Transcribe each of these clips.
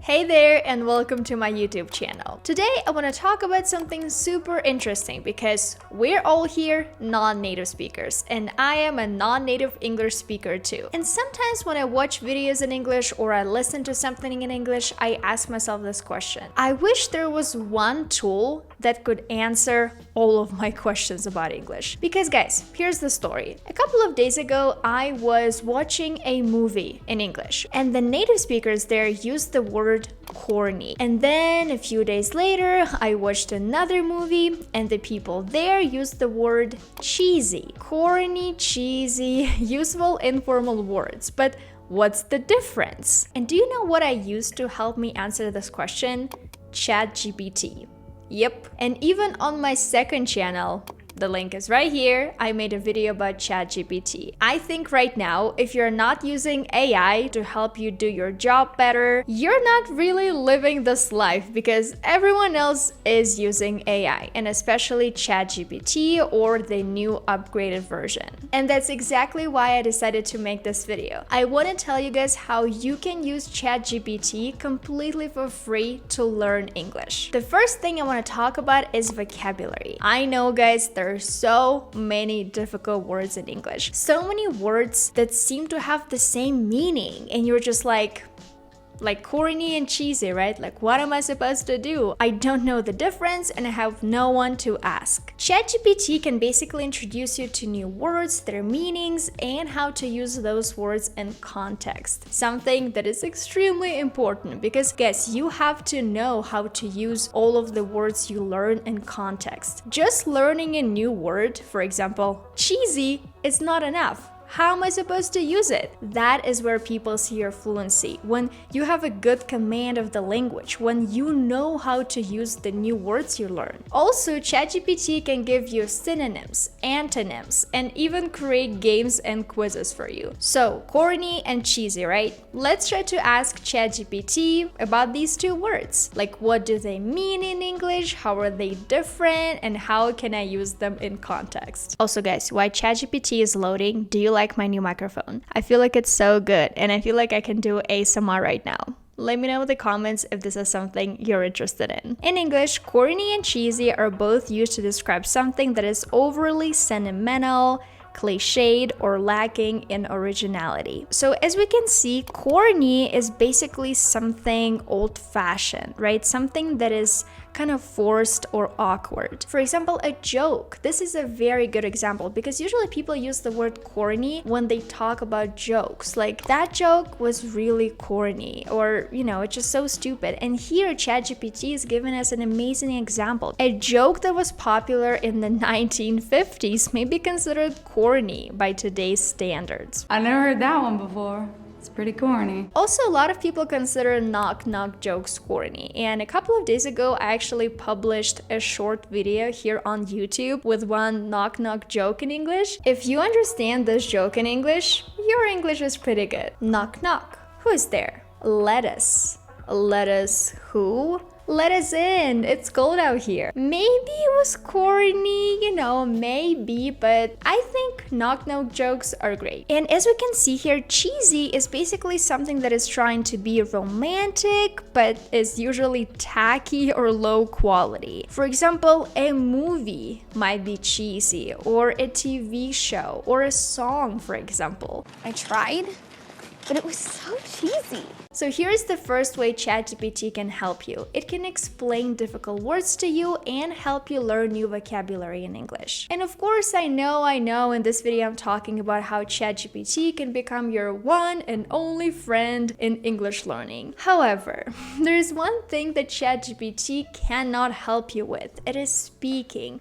Hey there and welcome to my YouTube channel. Today I want to talk about something super interesting because we're all here non-native speakers and I am a non-native English speaker too. And sometimes when I watch videos in English or I listen to something in English, I ask myself this question. I wish there was one tool that could answer all of my questions about English. Because guys, here's the story. A couple of days ago, I was watching a movie in English and the native speakers there used the word corny. And then a few days later, I watched another movie and the people there used the word cheesy. Corny, cheesy, useful informal words. But what's the difference? And do you know what I used to help me answer this question? ChatGPT. Yep. And even on my second channel, the link is right here, I made a video about ChatGPT. I think right now, if you're not using AI to help you do your job better, you're not really living this life because everyone else is using AI, and especially ChatGPT or the new upgraded version. And that's exactly why I decided to make this video. I want to tell you guys how you can use ChatGPT completely for free to learn English. The first thing I want to talk about is vocabulary. I know guys, there are so many difficult words in English. So many words that seem to have the same meaning and you're just like corny and cheesy, right? Like, what am I supposed to do? I don't know the difference and I have no one to ask. ChatGPT can basically introduce you to new words, their meanings, and how to use those words in context. Something that is extremely important because, guys, you have to know how to use all of the words you learn in context. Just learning a new word, for example, cheesy, is not enough. How am I supposed to use it? That is where people see your fluency. When you have a good command of the language, when you know how to use the new words you learn. Also, ChatGPT can give you synonyms, antonyms, and even create games and quizzes for you. So, corny and cheesy, right? Let's try to ask ChatGPT about these two words. Like, what do they mean in English? How are they different? And how can I use them in context? Also, guys, while ChatGPT is loading, do you like my new microphone? I feel like it's so good and I feel like I can do ASMR right now. Let me know in the comments if this is something you're interested in. In English, corny and cheesy are both used to describe something that is overly sentimental, cliched, or lacking in originality. So as we can see, corny is basically something old-fashioned, right? Something that is kind of forced or awkward. For example, a joke. This is a very good example because usually people use the word corny when they talk about jokes. Like, that joke was really corny, or, you know, it's just so stupid. And here ChatGPT is giving us an amazing example. A joke that was popular in the 1950s may be considered corny by today's standards. I never heard that one before. It's pretty corny. Also, a lot of people consider knock-knock jokes corny, and a couple of days ago I actually published a short video here on YouTube with one knock-knock joke in English. If you understand this joke in English, your English is pretty good. Knock knock. Who is there? Let us. Let us who? Let us in. It's cold out here. Maybe it was corny, you know, maybe, but I think knock-knock jokes are great. And as we can see here, cheesy is basically something that is trying to be romantic, but is usually tacky or low quality. For example, a movie might be cheesy, or a TV show, or a song, for example. I tried, but it was so cheesy. So here's the first way ChatGPT can help you. It can explain difficult words to you and help you learn new vocabulary in English. And of course, I know in this video I'm talking about how ChatGPT can become your one and only friend in English learning. However, there is one thing that ChatGPT cannot help you with. It is speaking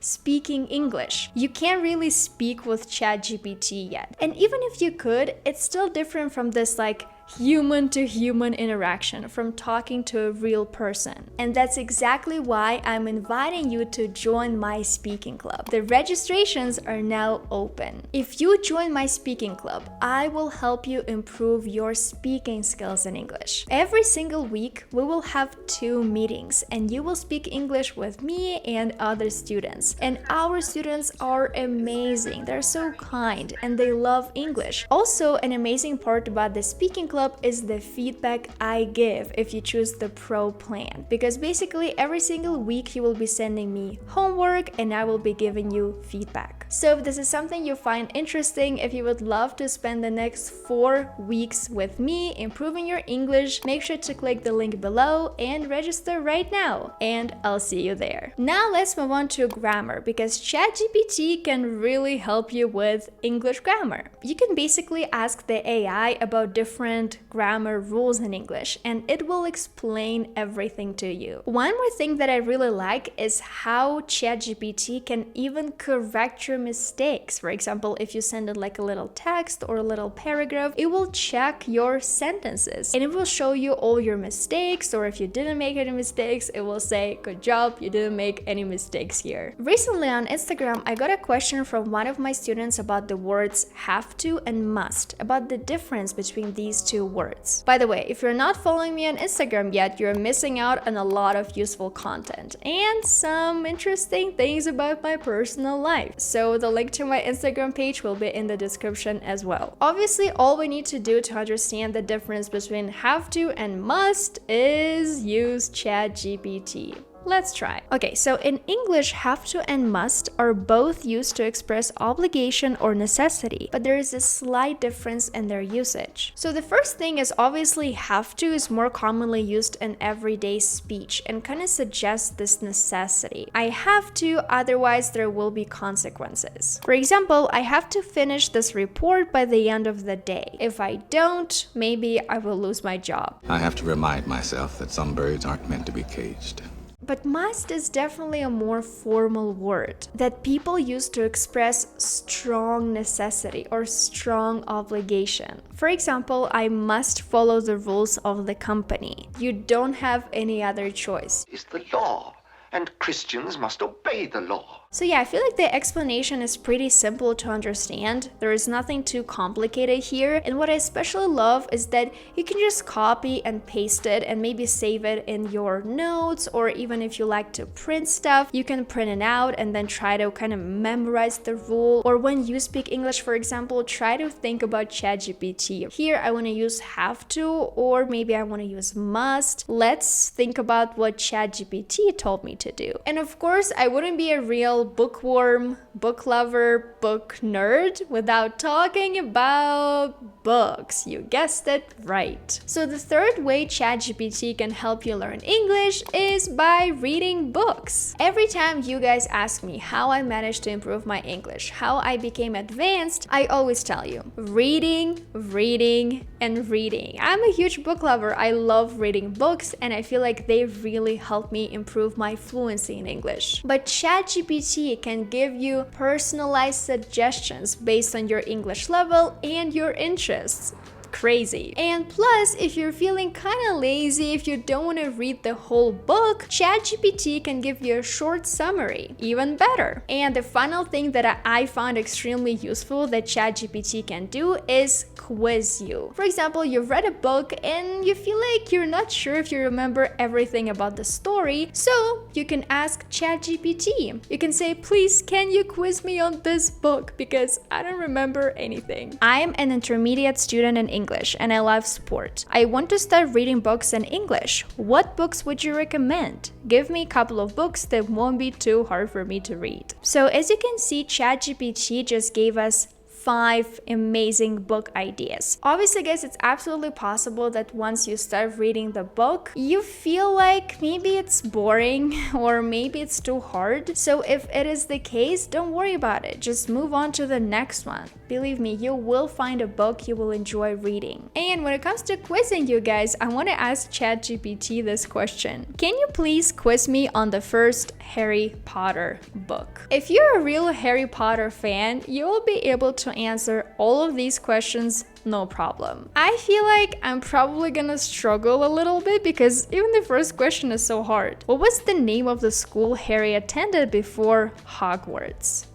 English. You can't really speak with ChatGPT yet. And even if you could, it's still different from this like human-to-human interaction, from talking to a real person. And that's exactly why I'm inviting you to join my speaking club. The registrations are now open. If you join my speaking club, I will help you improve your speaking skills in English. Every single week, we will have 2 meetings, and you will speak English with me and other students. And our students are amazing. They're so kind, and they love English. Also, an amazing part about the speaking club Club is the feedback I give if you choose the Pro plan, because basically every single week you will be sending me homework and I will be giving you feedback. So if this is something you find interesting, if you would love to spend the next 4 weeks with me improving your English, make sure to click the link below and register right now, and I'll see you there. Now let's move on to grammar, because ChatGPT can really help you with English grammar. You can basically ask the AI about different grammar rules in English and it will explain everything to you. One more thing that I really like is how ChatGPT can even correct your mistakes. For example, if you send it like a little text or a little paragraph, it will check your sentences and it will show you all your mistakes, or if you didn't make any mistakes, it will say, good job, you didn't make any mistakes here. Recently on Instagram, I got a question from one of my students about the words have to and must, about the difference between these two words. By the way, if you're not following me on Instagram yet, you're missing out on a lot of useful content and some interesting things about my personal life. So the link to my Instagram page will be in the description as well. Obviously, all we need to do to understand the difference between have to and must is use ChatGPT. Let's try. Okay, so in English, have to and must are both used to express obligation or necessity, but there is a slight difference in their usage. So the first thing is obviously have to is more commonly used in everyday speech and kind of suggests this necessity. I have to, otherwise there will be consequences. For example, I have to finish this report by the end of the day. If I don't, maybe I will lose my job. I have to remind myself that some birds aren't meant to be caged. But must is definitely a more formal word that people use to express strong necessity or strong obligation. For example, I must follow the rules of the company. You don't have any other choice. Is the law, and Christians must obey the law. So yeah, I feel like the explanation is pretty simple to understand. There is nothing too complicated here. And what I especially love is that you can just copy and paste it and maybe save it in your notes, or even if you like to print stuff, you can print it out and then try to kind of memorize the rule. Or when you speak English, for example, try to think about ChatGPT. Here I want to use have to, or maybe I want to use must. Let's think about what ChatGPT told me to do. And of course, I wouldn't be a real bookworm, book lover, book nerd without talking about books. You guessed it right. So the third way ChatGPT can help you learn English is by reading books. Every time you guys ask me how I managed to improve my English, how I became advanced, I always tell you, reading, reading, and reading. I'm a huge book lover. I love reading books and I feel like they really help me improve my fluency in English. But ChatGPT can give you personalized suggestions based on your English level and your interests. Crazy. And plus, if you're feeling kind of lazy, if you don't want to read the whole book, ChatGPT can give you a short summary. Even better. And the final thing that I found extremely useful that ChatGPT can do is quiz you. For example, you've read a book and you feel like you're not sure if you remember everything about the story, so you can ask ChatGPT. You can say, please, can you quiz me on this book because I don't remember anything. I'm an intermediate student in English and I love sport. I want to start reading books in English. What books would you recommend? Give me a couple of books that won't be too hard for me to read. So as you can see, ChatGPT just gave us 5 amazing book ideas. Obviously, guys, it's absolutely possible that once you start reading the book, you feel like maybe it's boring or maybe it's too hard. So if it is the case, don't worry about it. Just move on to the next one. Believe me, you will find a book you will enjoy reading. And when it comes to quizzing you guys, I want to ask ChatGPT this question. Can you please quiz me on the first Harry Potter book? If you're a real Harry Potter fan, you will be able to answer all of these questions no problem. I feel like I'm probably gonna struggle a little bit because even the first question is so hard. What was the name of the school Harry attended before Hogwarts?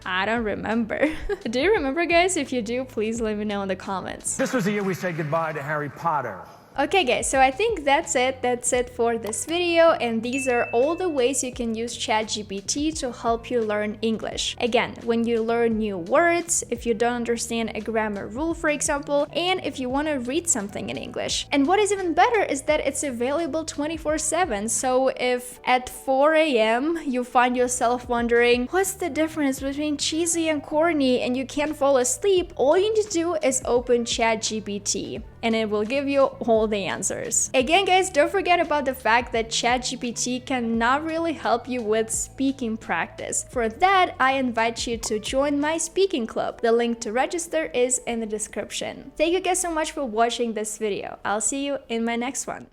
I don't remember. Do you remember, guys? If you do, please let me know in the comments. This was the year we said goodbye to Harry Potter. Okay guys, so I think that's it. That's it for this video, and these are all the ways you can use ChatGPT to help you learn English. Again, when you learn new words, if you don't understand a grammar rule, for example, and if you want to read something in English. And what is even better is that it's available 24/7. So if at 4 a.m. you find yourself wondering, what's the difference between cheesy and corny, and you can't fall asleep, all you need to do is open ChatGPT and it will give you all the answers. Again guys, don't forget about the fact that ChatGPT cannot really help you with speaking practice. For that, I invite you to join my speaking club. The link to register is in the description. Thank you guys so much for watching this video. I'll see you in my next one.